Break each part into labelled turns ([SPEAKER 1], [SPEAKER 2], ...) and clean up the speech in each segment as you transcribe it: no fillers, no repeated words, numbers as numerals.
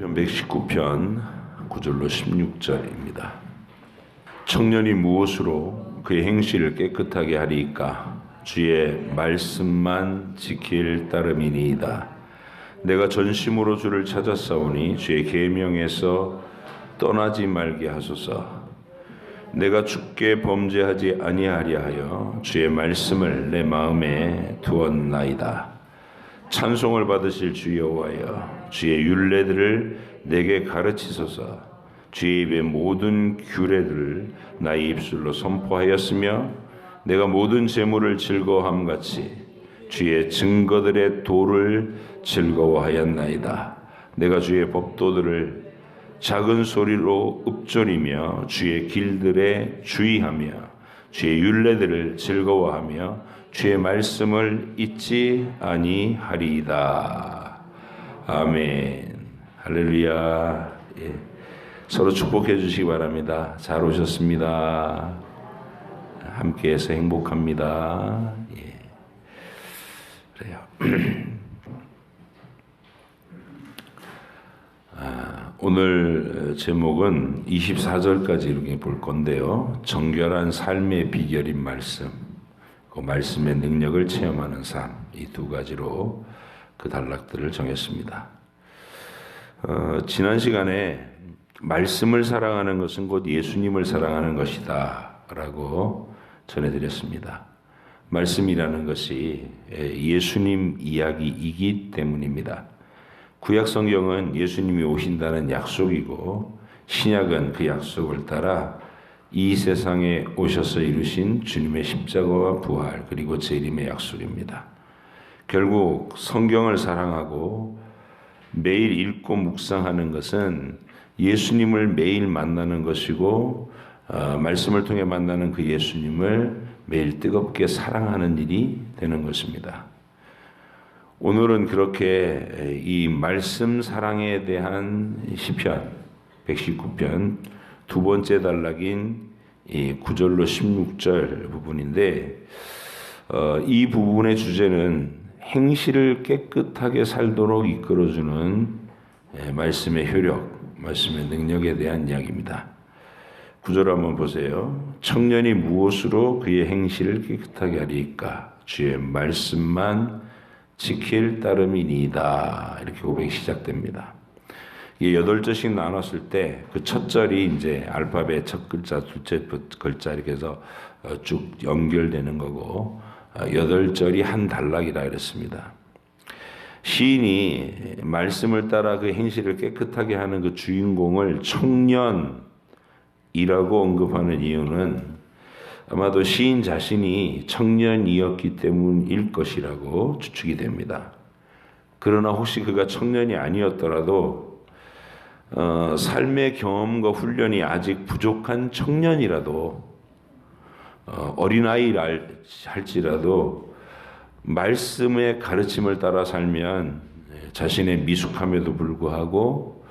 [SPEAKER 1] 편 119편 9절로 16절입니다. 청년이 무엇으로 그의 행실을 깨끗하게 하리이까? 주의 말씀만 지킬 따름이니이다. 내가 전심으로 주를 찾았사오니 주의 계명에서 떠나지 말게 하소서. 내가 주께 범죄하지 아니하려 하여 주의 말씀을 내 마음에 두었나이다. 찬송을 받으실 주 여호와여, 주의 율례들을 내게 가르치소서. 주의 입의 모든 규례들을 나의 입술로 선포하였으며 내가 모든 재물을 즐거워함 같이 주의 증거들의 도를 즐거워하였나이다. 내가 주의 법도들을 작은 소리로 읊조리며 주의 길들에 주의하며 주의 율례들을 즐거워하며 주의 말씀을 잊지 아니하리이다. 아멘. 할렐루야. 예. 서로 축복해 주시기 바랍니다. 잘 오셨습니다. 함께해서 행복합니다. 예. 그래요. 오늘 제목은 24절까지 이렇게 볼 건데요. 정결한 삶의 비결인 말씀, 그 말씀의 능력을 체험하는 삶, 이 두 가지로 그 단락들을 정했습니다. 지난 시간에 말씀을 사랑하는 것은 곧 예수님을 사랑하는 것이다 라고 전해드렸습니다. 말씀이라는 것이 예수님 이야기이기 때문입니다. 구약 성경은 예수님이 오신다는 약속이고 신약은 그 약속을 따라 이 세상에 오셔서 이루신 주님의 십자가와 부활 그리고 재림의 약속입니다. 결국 성경을 사랑하고 매일 읽고 묵상하는 것은 예수님을 매일 만나는 것이고 말씀을 통해 만나는 그 예수님을 매일 뜨겁게 사랑하는 일이 되는 것입니다. 오늘은 그렇게 이 말씀 사랑에 대한 시편 119편 두 번째 단락인 이 9절로 16절 부분인데 이 부분의 주제는 행실을 깨끗하게 살도록 이끌어주는 말씀의 효력, 말씀의 능력에 대한 이야기입니다. 9절 한번 보세요. 청년이 무엇으로 그의 행실을 깨끗하게 하리이까? 주의 말씀만 지킬 따름이니이다. 이렇게 고백이 시작됩니다. 이게 8절씩 나눴을 때 그 첫 절이 이제 알파벳 첫 글자, 둘째 글자 이렇게 해서 쭉 연결되는 거고 8절이 한 단락이라 그랬습니다. 시인이 말씀을 따라 그 행실을 깨끗하게 하는 그 주인공을 청년이라고 언급하는 이유는 아마도 시인 자신이 청년이었기 때문일 것이라고 추측이 됩니다. 그러나 혹시 그가 청년이 아니었더라도 삶의 경험과 훈련이 아직 부족한 청년이라도 어린아이라 할지라도 말씀의 가르침을 따라 살면 자신의 미숙함에도 불구하고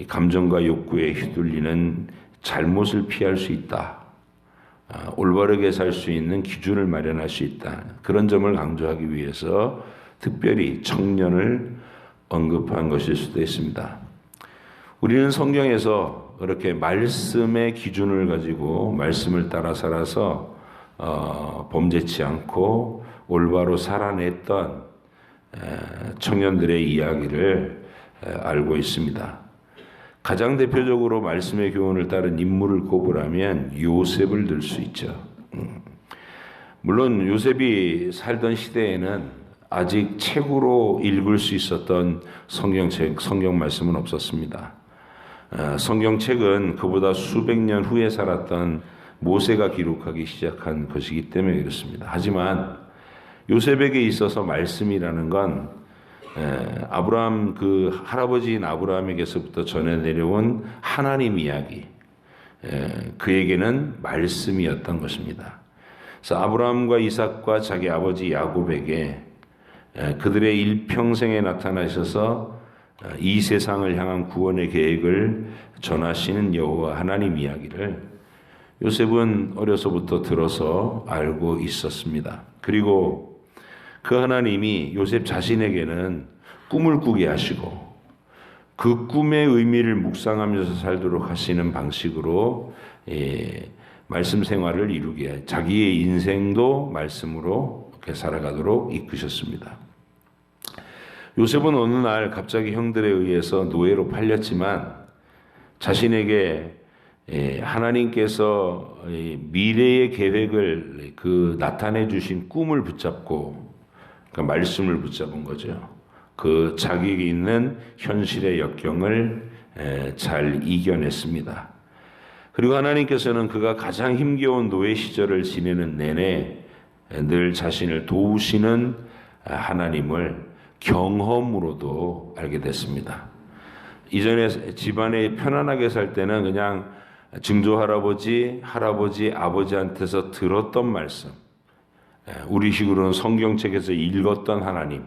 [SPEAKER 1] 감정과 욕구에 휘둘리는 잘못을 피할 수 있다. 올바르게 살 수 있는 기준을 마련할 수 있다. 그런 점을 강조하기 위해서 특별히 청년을 언급한 것일 수도 있습니다. 우리는 성경에서 그렇게 말씀의 기준을 가지고 말씀을 따라 살아서 범죄치 않고 올바로 살아냈던 청년들의 이야기를 알고 있습니다. 가장 대표적으로 말씀의 교훈을 따른 인물을 꼽으라면 요셉을 들 수 있죠. 물론 요셉이 살던 시대에는 아직 책으로 읽을 수 있었던 성경책, 성경 말씀은 없었습니다. 성경책은 그보다 수백 년 후에 살았던 모세가 기록하기 시작한 것이기 때문에 그렇습니다. 하지만 요셉에게 있어서 말씀이라는 건 아브라함 그 할아버지인 아브라함에게서부터 전해 내려온 하나님 이야기, 그에게는 말씀이었던 것입니다. 그래서 아브라함과 이삭과 자기 아버지 야곱에게 그들의 일평생에 나타나셔서 이 세상을 향한 구원의 계획을 전하시는 여호와 하나님 이야기를 요셉은 어려서부터 들어서 알고 있었습니다. 그리고 그 하나님이 요셉 자신에게는 꿈을 꾸게 하시고 그 꿈의 의미를 묵상하면서 살도록 하시는 방식으로 말씀 생활을 이루게, 자기의 인생도 말씀으로 이렇게 살아가도록 이끄셨습니다. 요셉은 어느 날 갑자기 형들에 의해서 노예로 팔렸지만 자신에게 하나님께서 미래의 계획을 나타내 주신 꿈을 붙잡고, 그러니까 말씀을 붙잡은 거죠. 그 자기에게 있는 현실의 역경을 잘 이겨냈습니다. 그리고 하나님께서는 그가 가장 힘겨운 노예 시절을 지내는 내내 늘 자신을 도우시는 하나님을 경험으로도 알게 됐습니다. 이전에 집안에 편안하게 살 때는 그냥 증조 할아버지, 아버지한테서 들었던 말씀, 우리식으로는 성경책에서 읽었던 하나님,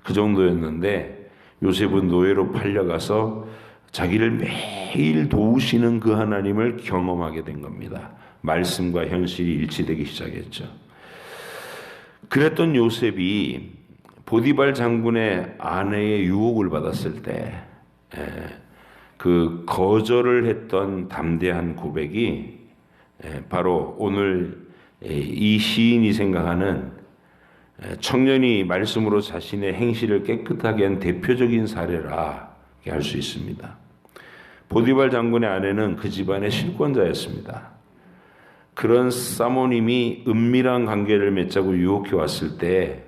[SPEAKER 1] 그 정도였는데 요셉은 노예로 팔려가서 자기를 매일 도우시는 그 하나님을 경험하게 된 겁니다. 말씀과 현실이 일치되기 시작했죠. 그랬던 요셉이 보디발 장군의 아내의 유혹을 받았을 때 그 거절을 했던 담대한 고백이 바로 오늘 이 시인이 생각하는 청년이 말씀으로 자신의 행실을 깨끗하게 한 대표적인 사례라 할 수 있습니다. 보디발 장군의 아내는 그 집안의 실권자였습니다. 그런 사모님이 은밀한 관계를 맺자고 유혹해 왔을 때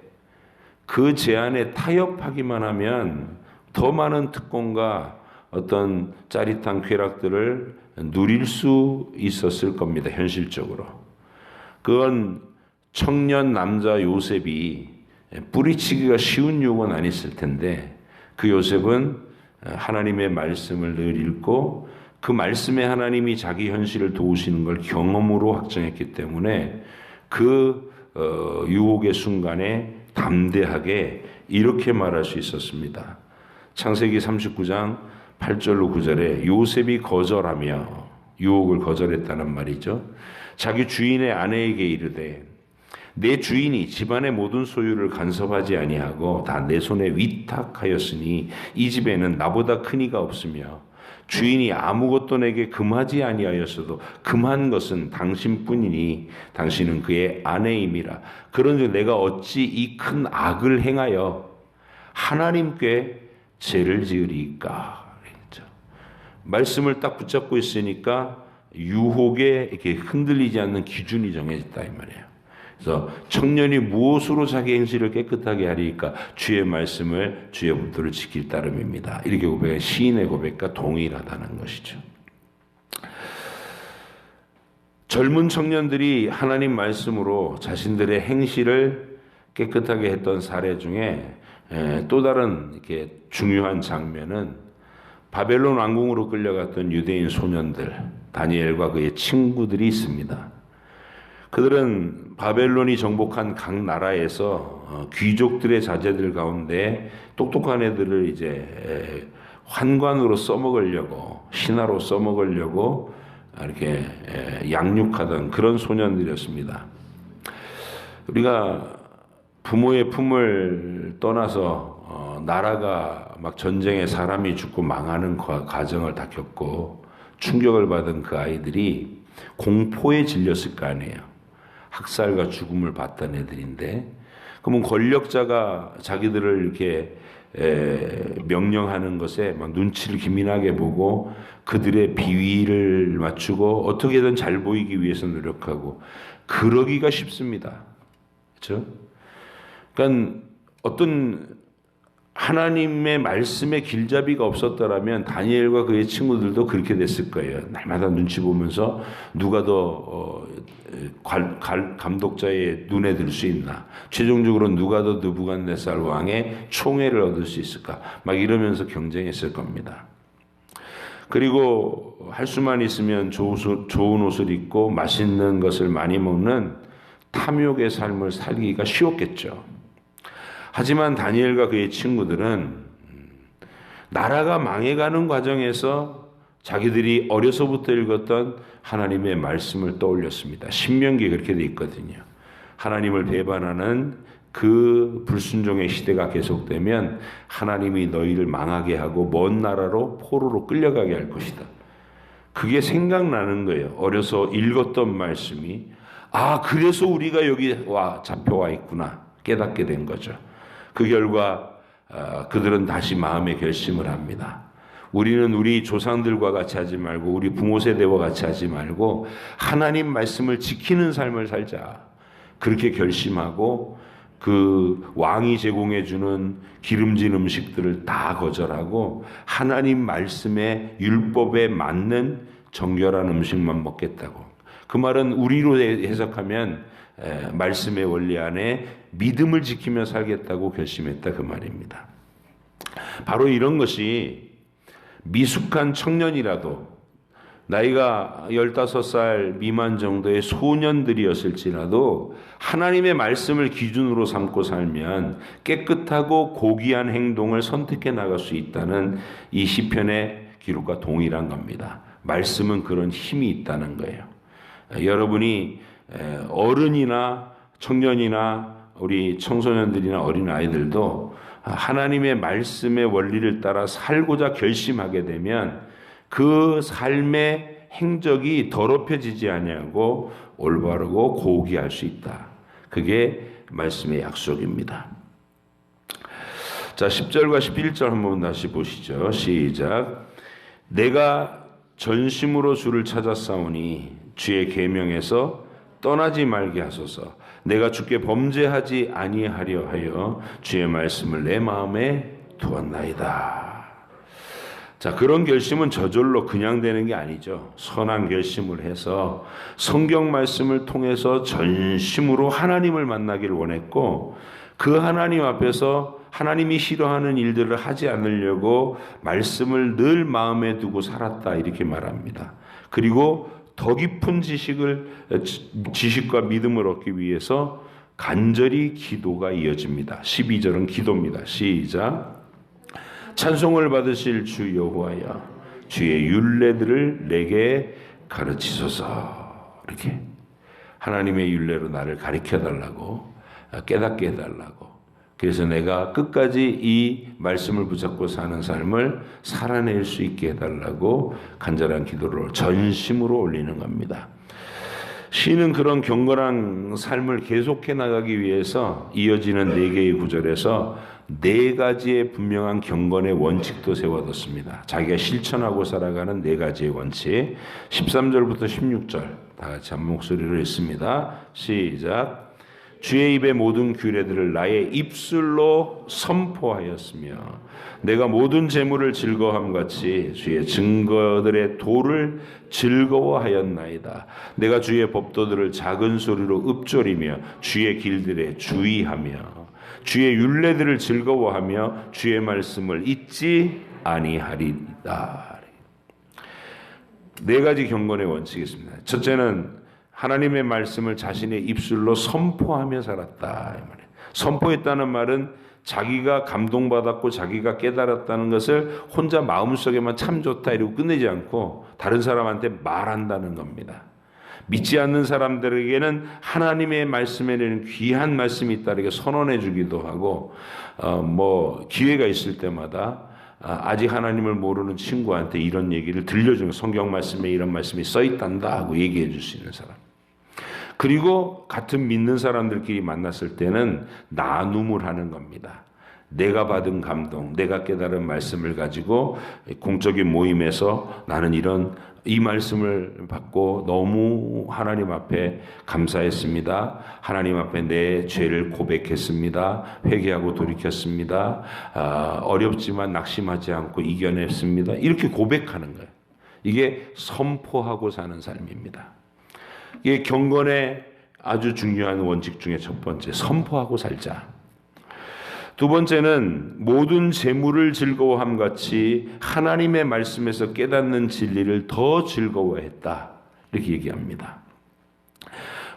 [SPEAKER 1] 그 제안에 타협하기만 하면 더 많은 특권과 어떤 짜릿한 쾌락들을 누릴 수 있었을 겁니다. 현실적으로. 그건 청년 남자 요셉이 뿌리치기가 쉬운 유혹은 아니었을 텐데 그 요셉은 하나님의 말씀을 늘 읽고 그 말씀에 하나님이 자기 현실을 도우시는 걸 경험으로 확정했기 때문에 그 유혹의 순간에 담대하게 이렇게 말할 수 있었습니다. 창세기 39장 8절로 9절에 요셉이 거절하며 유혹을 거절했다는 말이죠. 자기 주인의 아내에게 이르되 내 주인이 집안의 모든 소유를 간섭하지 아니하고 다 내 손에 위탁하였으니 이 집에는 나보다 큰 이가 없으며 주인이 아무것도 내게 금하지 아니하였어도 금한 것은 당신뿐이니 당신은 그의 아내임이라. 그런즉 내가 어찌 이 큰 악을 행하여 하나님께 죄를 지으리까. 그랬죠. 말씀을 딱 붙잡고 있으니까 유혹에 이렇게 흔들리지 않는 기준이 정해졌다 이 말이에요. 그래서 청년이 무엇으로 자기 행실을 깨끗하게 하리까? 주의 말씀을 주의 법도를 지킬 따름입니다. 이렇게 고백한 시인의 고백과 동일하다는 것이죠. 젊은 청년들이 하나님 말씀으로 자신들의 행실을 깨끗하게 했던 사례 중에 또 다른 이렇게 중요한 장면은 바벨론 왕궁으로 끌려갔던 유대인 소년들 다니엘과 그의 친구들이 있습니다. 그들은 바벨론이 정복한 각 나라에서 귀족들의 자제들 가운데 똑똑한 애들을 이제 환관으로 써먹으려고, 신하로 써먹으려고 이렇게 양육하던 그런 소년들이었습니다. 우리가 부모의 품을 떠나서 나라가 막 전쟁에 사람이 죽고 망하는 과정을 다 겪고 충격을 받은 그 아이들이 공포에 질렸을 거 아니에요. 학살과 죽음을 봤던 애들인데, 그러면 권력자가 자기들을 이렇게 명령하는 것에 막 눈치를 기민하게 보고 그들의 비위를 맞추고 어떻게든 잘 보이기 위해서 노력하고 그러기가 쉽습니다. 그렇죠? 그러니까 어떤 하나님의 말씀에 길잡이가 없었더라면 다니엘과 그의 친구들도 그렇게 됐을 거예요. 날마다 눈치 보면서 누가 더 감독자의 눈에 들 수 있나, 최종적으로 누가 더 느부갓네살 왕의 총애를 얻을 수 있을까, 막 이러면서 경쟁했을 겁니다. 그리고 할 수만 있으면 좋은 옷을 입고 맛있는 것을 많이 먹는 탐욕의 삶을 살기가 쉬웠겠죠. 하지만 다니엘과 그의 친구들은 나라가 망해가는 과정에서 자기들이 어려서부터 읽었던 하나님의 말씀을 떠올렸습니다. 신명기에 그렇게 돼 있거든요. 하나님을 배반하는 그 불순종의 시대가 계속되면 하나님이 너희를 망하게 하고 먼 나라로 포로로 끌려가게 할 것이다. 그게 생각나는 거예요. 어려서 읽었던 말씀이 그래서 우리가 여기 잡혀와 있구나 깨닫게 된 거죠. 그 결과 그들은 다시 마음의 결심을 합니다. 우리는 우리 조상들과 같이 하지 말고 우리 부모 세대와 같이 하지 말고 하나님 말씀을 지키는 삶을 살자. 그렇게 결심하고 그 왕이 제공해 주는 기름진 음식들을 다 거절하고 하나님 말씀의 율법에 맞는 정결한 음식만 먹겠다고. 그 말은 우리로 해석하면 말씀의 원리 안에 믿음을 지키며 살겠다고 결심했다 그 말입니다. 바로 이런 것이 미숙한 청년이라도 나이가 15살 미만 정도의 소년들이었을지라도 하나님의 말씀을 기준으로 삼고 살면 깨끗하고 고귀한 행동을 선택해 나갈 수 있다는 이 시편의 기록과 동일한 겁니다. 말씀은 그런 힘이 있다는 거예요. 여러분이 어른이나 청년이나 우리 청소년들이나 어린아이들도 하나님의 말씀의 원리를 따라 살고자 결심하게 되면 그 삶의 행적이 더럽혀지지 아니하고 올바르고 고귀할 수 있다. 그게 말씀의 약속입니다. 자, 10절과 11절 한번 다시 보시죠. 시작. 내가 전심으로 주를 찾았사오니 주의 계명에서 떠나지 말게 하소서. 내가 주께 범죄하지 아니하려 하여 주의 말씀을 내 마음에 두었나이다. 자, 그런 결심은 저절로 그냥 되는 게 아니죠. 선한 결심을 해서 성경 말씀을 통해서 전심으로 하나님을 만나기를 원했고 그 하나님 앞에서 하나님이 싫어하는 일들을 하지 않으려고 말씀을 늘 마음에 두고 살았다 이렇게 말합니다. 그리고 더 깊은 지식과 믿음을 얻기 위해서 간절히 기도가 이어집니다. 12절은 기도입니다. 시작. 찬송을 받으실 주 여호와여 주의 율례들을 내게 가르치소서. 이렇게 하나님의 율례로 나를 가르쳐달라고 깨닫게 해달라고. 그래서 내가 끝까지 이 말씀을 붙잡고 사는 삶을 살아낼 수 있게 해달라고 간절한 기도를 전심으로 올리는 겁니다. 시는 그런 경건한 삶을 계속해 나가기 위해서 이어지는 4개의 구절에서 4가지의 분명한 경건의 원칙도 세워뒀습니다. 자기가 실천하고 살아가는 4가지의 원칙. 13절부터 16절 다 같이 한 목소리로 읽습니다. 시작. 주의 입의 모든 규례들을 나의 입술로 선포하였으며 내가 모든 재물을 즐거워함 같이 주의 증거들의 도를 즐거워하였나이다. 내가 주의 법도들을 작은 소리로 읊조리며 주의 길들에 주의하며 주의 율례들을 즐거워하며 주의 말씀을 잊지 아니하리다. 4가지 경건의 원칙이 있습니다. 첫째는 하나님의 말씀을 자신의 입술로 선포하며 살았다. 선포했다는 말은 자기가 감동받았고 자기가 깨달았다는 것을 혼자 마음속에만 참 좋다 이러고 끝내지 않고 다른 사람한테 말한다는 겁니다. 믿지 않는 사람들에게는 하나님의 말씀에는 귀한 말씀이 있다 이렇게 선언해 주기도 하고 기회가 있을 때마다 아직 하나님을 모르는 친구한테 이런 얘기를 들려주는 성경 말씀에 이런 말씀이 써있단다 하고 얘기해 줄 수 있는 사람. 그리고 같은 믿는 사람들끼리 만났을 때는 나눔을 하는 겁니다. 내가 받은 감동, 내가 깨달은 말씀을 가지고 공적인 모임에서 나는 이 말씀을 받고 너무 하나님 앞에 감사했습니다. 하나님 앞에 내 죄를 고백했습니다. 회개하고 돌이켰습니다. 어렵지만 낙심하지 않고 이겨냈습니다. 이렇게 고백하는 거예요. 이게 선포하고 사는 삶입니다. 이게 경건의 아주 중요한 원칙 중에 첫 번째, 선포하고 살자. 두 번째는 모든 재물을 즐거워함 같이 하나님의 말씀에서 깨닫는 진리를 더 즐거워했다. 이렇게 얘기합니다.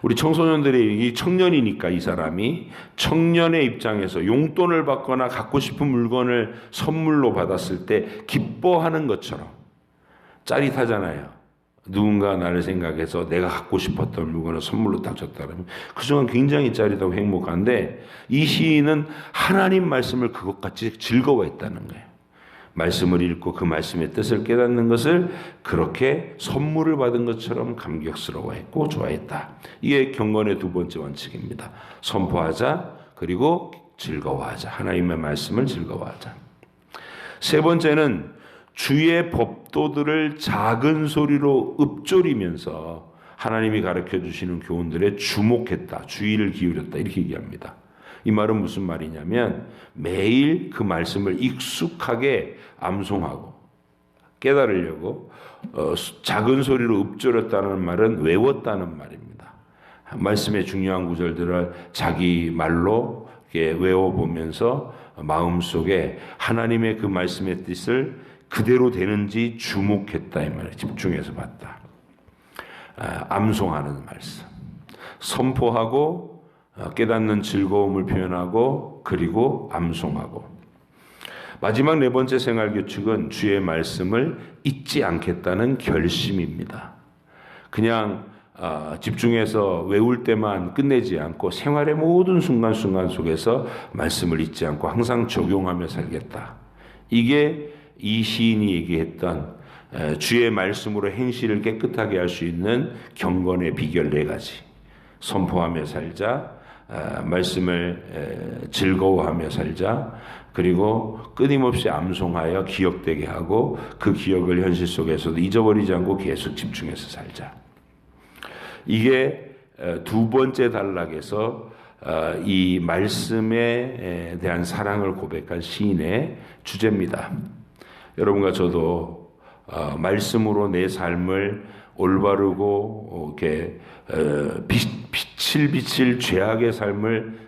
[SPEAKER 1] 우리 청소년들이 이 청년이니까 이 사람이 청년의 입장에서 용돈을 받거나 갖고 싶은 물건을 선물로 받았을 때 기뻐하는 것처럼 짜릿하잖아요. 누군가 나를 생각해서 내가 갖고 싶었던 물건을 선물로 딱 줬다 그러면 그 순간 굉장히 짜릿하고 행복한데, 이 시인은 하나님 말씀을 그것같이 즐거워했다는 거예요. 말씀을 읽고 그 말씀의 뜻을 깨닫는 것을 그렇게 선물을 받은 것처럼 감격스러워했고 좋아했다. 이게 경건의 두 번째 원칙입니다. 선포하자, 그리고 즐거워하자. 하나님의 말씀을 즐거워하자. 세 번째는 주의 법도들을 작은 소리로 읊조리면서 하나님이 가르쳐 주시는 교훈들에 주목했다, 주의를 기울였다, 이렇게 얘기합니다. 이 말은 무슨 말이냐면 매일 그 말씀을 익숙하게 암송하고 깨달으려고 작은 소리로 읊조렸다는 말은 외웠다는 말입니다. 말씀의 중요한 구절들을 자기 말로 외워보면서 마음속에 하나님의 그 말씀의 뜻을 그대로 되는지 주목했다, 이 말에 집중해서 봤다. 암송하는 말씀, 선포하고 깨닫는 즐거움을 표현하고, 그리고 암송하고. 마지막 네 번째 생활 규칙은 주의 말씀을 잊지 않겠다는 결심입니다. 그냥 집중해서 외울 때만 끝내지 않고 생활의 모든 순간순간 속에서 말씀을 잊지 않고 항상 적용하며 살겠다. 이게 이 시인이 얘기했던 주의 말씀으로 행실을 깨끗하게 할 수 있는 경건의 비결 네 가지. 선포하며 살자, 말씀을 즐거워하며 살자, 그리고 끊임없이 암송하여 기억되게 하고 그 기억을 현실 속에서도 잊어버리지 않고 계속 집중해서 살자. 이게 두 번째 단락에서 이 말씀에 대한 사랑을 고백한 시인의 주제입니다. 여러분과 저도 말씀으로 내 삶을 올바르고 이렇게 빛을 죄악의 삶을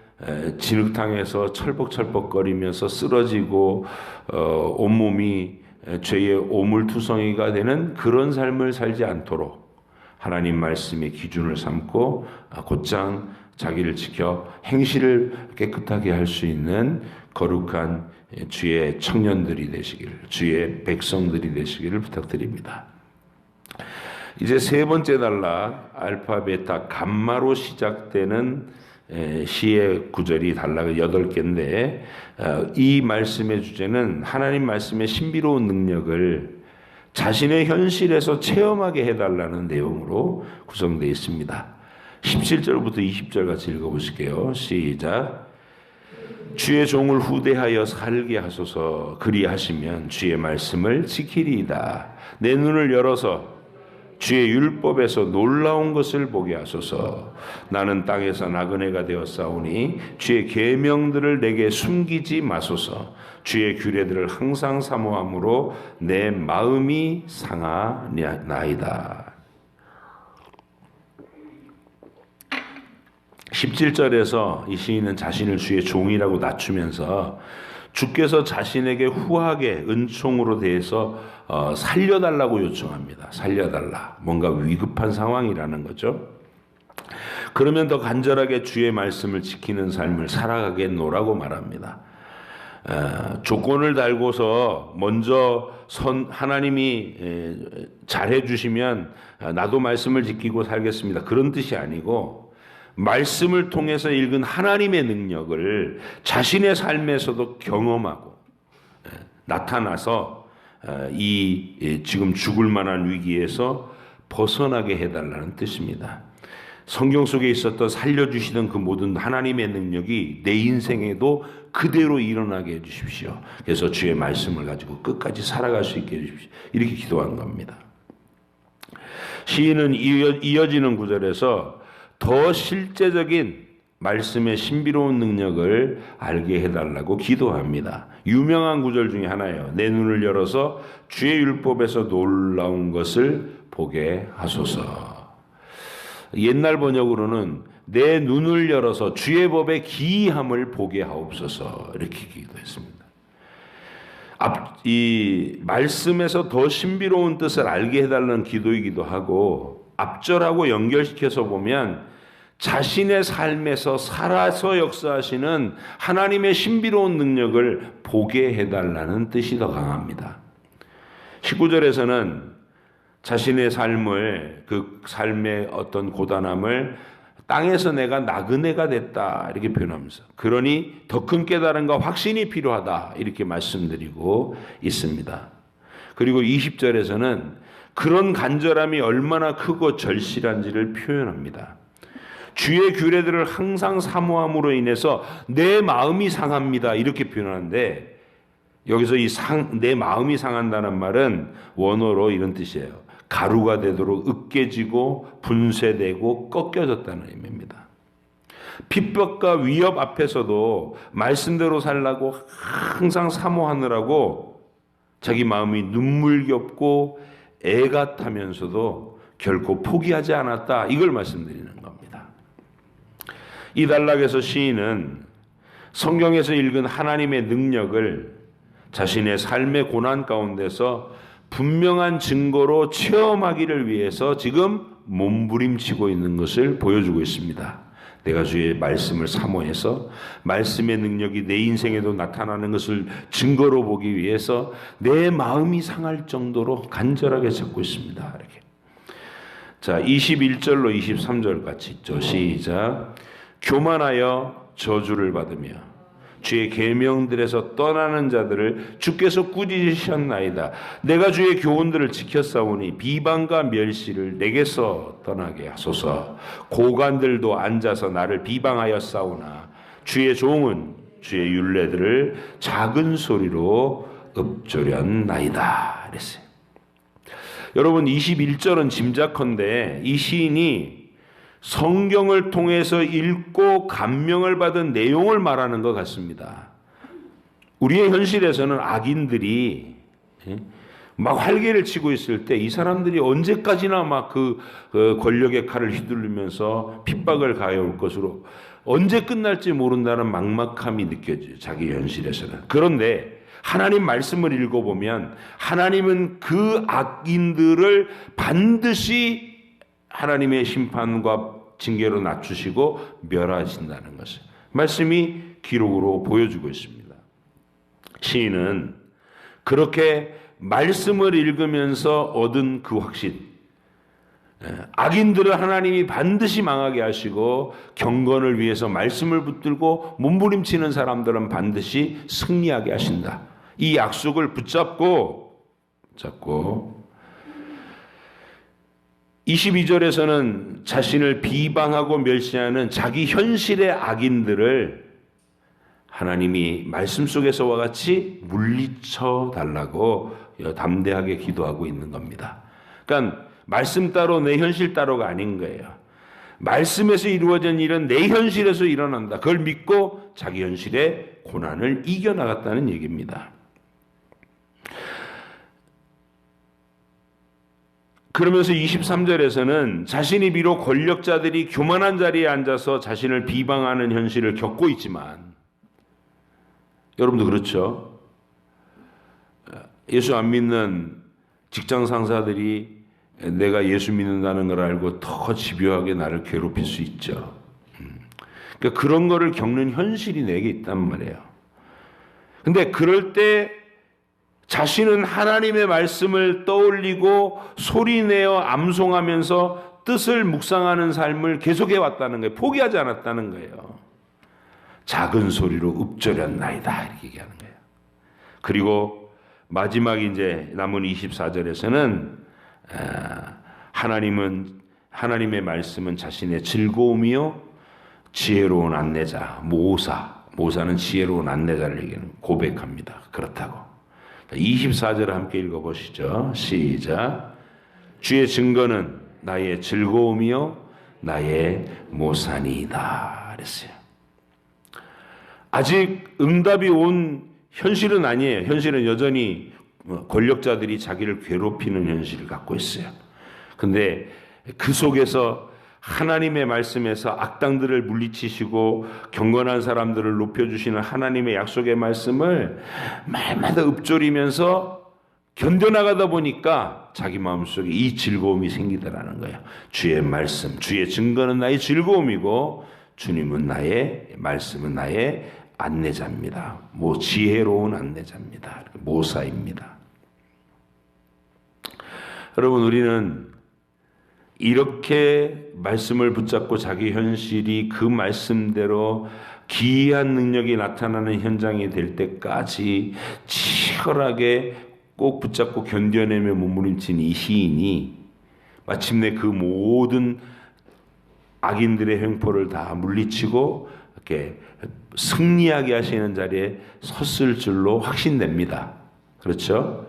[SPEAKER 1] 진흙탕에서 철벅철벅거리면서 쓰러지고 온몸이 죄의 오물투성이가 되는 그런 삶을 살지 않도록 하나님 말씀의 기준을 삼고 곧장 자기를 지켜 행실을 깨끗하게 할 수 있는 거룩한 주의 청년들이 되시기를, 주의 백성들이 되시기를 부탁드립니다. 이제 세 번째 단락, 알파, 베타, 감마로 시작되는 시의 구절이 단락은 8개인데 이 말씀의 주제는 하나님 말씀의 신비로운 능력을 자신의 현실에서 체험하게 해달라는 내용으로 구성되어 있습니다. 17절부터 20절 같이 읽어보실게요. 시작. 주의 종을 후대하여 살게 하소서. 그리하시면 주의 말씀을 지키리이다. 내 눈을 열어서 주의 율법에서 놀라운 것을 보게 하소서. 나는 땅에서 나그네가 되었사오니 주의 계명들을 내게 숨기지 마소서. 주의 규례들을 항상 사모함으로 내 마음이 상하나이다. 17절에서 이 시인은 자신을 주의 종이라고 낮추면서 주께서 자신에게 후하게 은총으로 대해서 살려달라고 요청합니다. 살려달라. 뭔가 위급한 상황이라는 거죠. 그러면 더 간절하게 주의 말씀을 지키는 삶을 살아가겠노라고 말합니다. 조건을 달고서 먼저 하나님이 잘해주시면 나도 말씀을 지키고 살겠습니다. 그런 뜻이 아니고 말씀을 통해서 읽은 하나님의 능력을 자신의 삶에서도 경험하고 나타나서 이 지금 죽을 만한 위기에서 벗어나게 해달라는 뜻입니다. 성경 속에 있었던 살려주시던 그 모든 하나님의 능력이 내 인생에도 그대로 일어나게 해주십시오. 그래서 주의 말씀을 가지고 끝까지 살아갈 수 있게 해주십시오. 이렇게 기도한 겁니다. 시인은 이어지는 구절에서 더 실제적인 말씀의 신비로운 능력을 알게 해달라고 기도합니다. 유명한 구절 중에 하나예요. 내 눈을 열어서 주의 율법에서 놀라운 것을 보게 하소서. 옛날 번역으로는 내 눈을 열어서 주의 법의 기이함을 보게 하옵소서, 이렇게 기도했습니다. 이 말씀에서 더 신비로운 뜻을 알게 해달라는 기도이기도 하고, 앞절하고 연결시켜서 보면 자신의 삶에서 살아서 역사하시는 하나님의 신비로운 능력을 보게 해달라는 뜻이 더 강합니다. 19절에서는 자신의 삶을, 그 삶의 어떤 고단함을 땅에서 내가 나그네가 됐다 이렇게 표현하면서, 그러니 더 큰 깨달음과 확신이 필요하다 이렇게 말씀드리고 있습니다. 그리고 20절에서는 그런 간절함이 얼마나 크고 절실한지를 표현합니다. 주의 규례들을 항상 사모함으로 인해서 내 마음이 상합니다 이렇게 표현하는데, 여기서 내 마음이 상한다는 말은 원어로 이런 뜻이에요. 가루가 되도록 으깨지고 분쇄되고 꺾여졌다는 의미입니다. 핍박과 위협 앞에서도 말씀대로 살라고 항상 사모하느라고 자기 마음이 눈물겹고 애가 타면서도 결코 포기하지 않았다, 이걸 말씀드리는 겁니다. 이 단락에서 시인은 성경에서 읽은 하나님의 능력을 자신의 삶의 고난 가운데서 분명한 증거로 체험하기를 위해서 지금 몸부림치고 있는 것을 보여주고 있습니다. 내가 주의 말씀을 사모해서 말씀의 능력이 내 인생에도 나타나는 것을 증거로 보기 위해서 내 마음이 상할 정도로 간절하게 찾고 있습니다. 이렇게. 자, 21절로 23절 같이 있죠. 시작. 교만하여 저주를 받으며 주의 계명들에서 떠나는 자들을 주께서 꾸짖으셨나이다. 내가 주의 교훈들을 지켰사오니 비방과 멸시를 내게서 떠나게 하소서. 고관들도 앉아서 나를 비방하였사오나 주의 종은 주의 율례들을 작은 소리로 읊조렸나이다. 그랬어요. 여러분, 21절은 짐작컨대 이 시인이 성경을 통해서 읽고 감명을 받은 내용을 말하는 것 같습니다. 우리의 현실에서는 악인들이 막 활개를 치고 있을 때 이 사람들이 언제까지나 막 그 권력의 칼을 휘둘리면서 핍박을 가해올 것으로 언제 끝날지 모른다는 막막함이 느껴져요. 자기 현실에서는. 그런데 하나님 말씀을 읽어보면 하나님은 그 악인들을 반드시 하나님의 심판과 징계로 낮추시고 멸하신다는 것을 말씀이 기록으로 보여주고 있습니다. 시인은 그렇게 말씀을 읽으면서 얻은 그 확신, 악인들을 하나님이 반드시 망하게 하시고 경건을 위해서 말씀을 붙들고 몸부림치는 사람들은 반드시 승리하게 하신다, 이 약속을 붙잡고 22절에서는 자신을 비방하고 멸시하는 자기 현실의 악인들을 하나님이 말씀 속에서와 같이 물리쳐 달라고 담대하게 기도하고 있는 겁니다. 그러니까 말씀 따로 내 현실 따로가 아닌 거예요. 말씀에서 이루어진 일은 내 현실에서 일어난다. 그걸 믿고 자기 현실의 고난을 이겨나갔다는 얘기입니다. 그러면서 23절에서는 자신이 비록 권력자들이 교만한 자리에 앉아서 자신을 비방하는 현실을 겪고 있지만, 여러분도 그렇죠? 예수 안 믿는 직장 상사들이 내가 예수 믿는다는 걸 알고 더 집요하게 나를 괴롭힐 수 있죠. 그러니까 그런 거를 겪는 현실이 내게 있단 말이에요. 근데 그럴 때 자신은 하나님의 말씀을 떠올리고 소리내어 암송하면서 뜻을 묵상하는 삶을 계속해 왔다는 거예요. 포기하지 않았다는 거예요. 작은 소리로 읊조렸나이다 이렇게 얘기하는 거예요. 그리고 마지막 이제 남은 24절에서는 하나님의 말씀은 자신의 즐거움이요 지혜로운 안내자, 모사는 지혜로운 안내자를 얘기하는, 고백합니다. 그렇다고. 24절을 함께 읽어보시죠. 시작. 주의 증거는 나의 즐거움이요 나의 모산이다 그랬어요. 아직 응답이 온 현실은 아니에요. 현실은 여전히 권력자들이 자기를 괴롭히는 현실을 갖고 있어요. 근데 그 속에서 하나님의 말씀에서 악당들을 물리치시고 경건한 사람들을 높여주시는 하나님의 약속의 말씀을 말마다 읊조리면서 견뎌나가다 보니까 자기 마음속에 이 즐거움이 생기더라는 거예요. 주의 말씀, 주의 증거는 나의 즐거움이고 주님은 나의 말씀은 나의 안내자입니다. 지혜로운 안내자입니다. 모사입니다. 여러분, 우리는 이렇게 말씀을 붙잡고 자기 현실이 그 말씀대로 기이한 능력이 나타나는 현장이 될 때까지 치열하게 꼭 붙잡고 견뎌내며 몸부림친 이 시인이 마침내 그 모든 악인들의 횡포를 다 물리치고 이렇게 승리하게 하시는 자리에 섰을 줄로 확신됩니다. 그렇죠?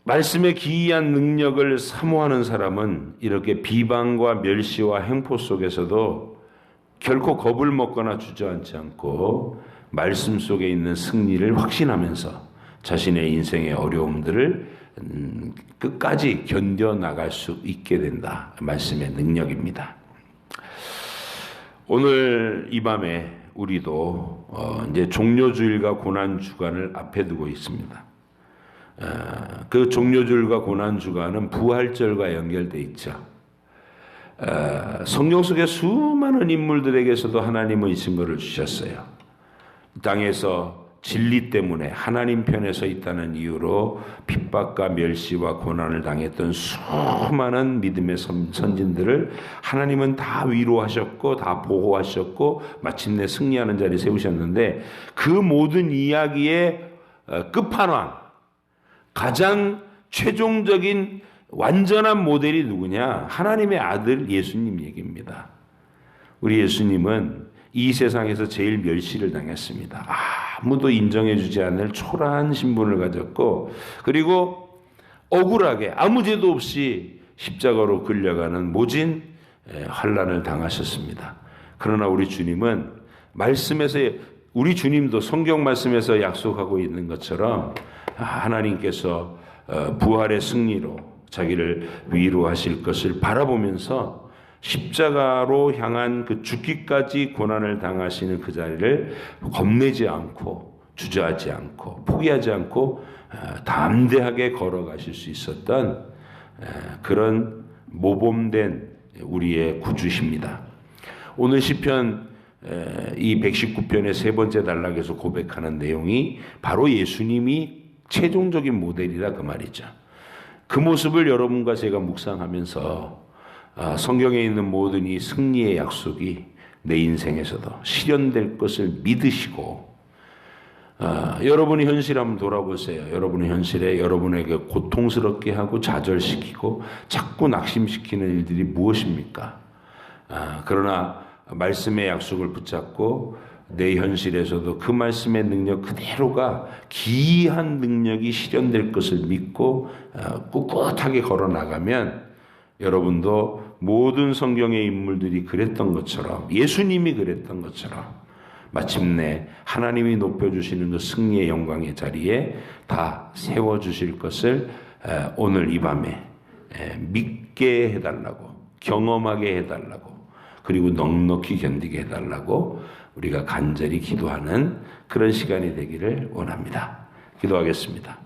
[SPEAKER 1] 말씀의 기이한 능력을 사모하는 사람은 이렇게 비방과 멸시와 횡포 속에서도 결코 겁을 먹거나 주저앉지 않고 말씀 속에 있는 승리를 확신하면서 자신의 인생의 어려움들을 끝까지 견뎌나갈 수 있게 된다. 말씀의 능력입니다. 오늘 이 밤에 우리도 이제 종료주일과 고난주간을 앞에 두고 있습니다. 그 종료주일과 고난주간은 부활절과 연결되어 있죠. 성경 속의 수많은 인물들에게서도 하나님은 이 증거를 주셨어요. 땅에서 진리 때문에 하나님 편에 서 있다는 이유로 핍박과 멸시와 고난을 당했던 수많은 믿음의 선진들을 하나님은 다 위로하셨고 다 보호하셨고 마침내 승리하는 자리에 세우셨는데, 그 모든 이야기의 끝판왕, 가장 최종적인 완전한 모델이 누구냐? 하나님의 아들 예수님 얘기입니다. 우리 예수님은 이 세상에서 제일 멸시를 당했습니다. 아무도 인정해주지 않을 초라한 신분을 가졌고, 그리고 억울하게 아무 죄도 없이 십자가로 끌려가는 모진 환난을 당하셨습니다. 그러나 우리 주님은 말씀에서, 우리 주님도 성경 말씀에서 약속하고 있는 것처럼 하나님께서 부활의 승리로 자기를 위로하실 것을 바라보면서 십자가로 향한 그 죽기까지 고난을 당하시는 그 자리를 겁내지 않고 주저하지 않고 포기하지 않고 담대하게 걸어가실 수 있었던 그런 모범된 우리의 구주십니다. 오늘 시편 이 119편의 세 번째 단락에서 고백하는 내용이 바로 예수님이 최종적인 모델이라 그 말이죠. 그 모습을 여러분과 제가 묵상하면서 성경에 있는 모든 이 승리의 약속이 내 인생에서도 실현될 것을 믿으시고, 여러분의 현실 한번 돌아보세요. 여러분의 현실에 여러분에게 고통스럽게 하고 좌절시키고 자꾸 낙심시키는 일들이 무엇입니까? 그러나 말씀의 약속을 붙잡고 내 현실에서도 그 말씀의 능력 그대로가 기이한 능력이 실현될 것을 믿고 꿋꿋하게 걸어나가면, 여러분도 모든 성경의 인물들이 그랬던 것처럼, 예수님이 그랬던 것처럼 마침내 하나님이 높여주시는 그 승리의 영광의 자리에 다 세워주실 것을 오늘 이 밤에 믿게 해달라고, 경험하게 해달라고, 그리고 넉넉히 견디게 해달라고 우리가 간절히 기도하는 그런 시간이 되기를 원합니다. 기도하겠습니다.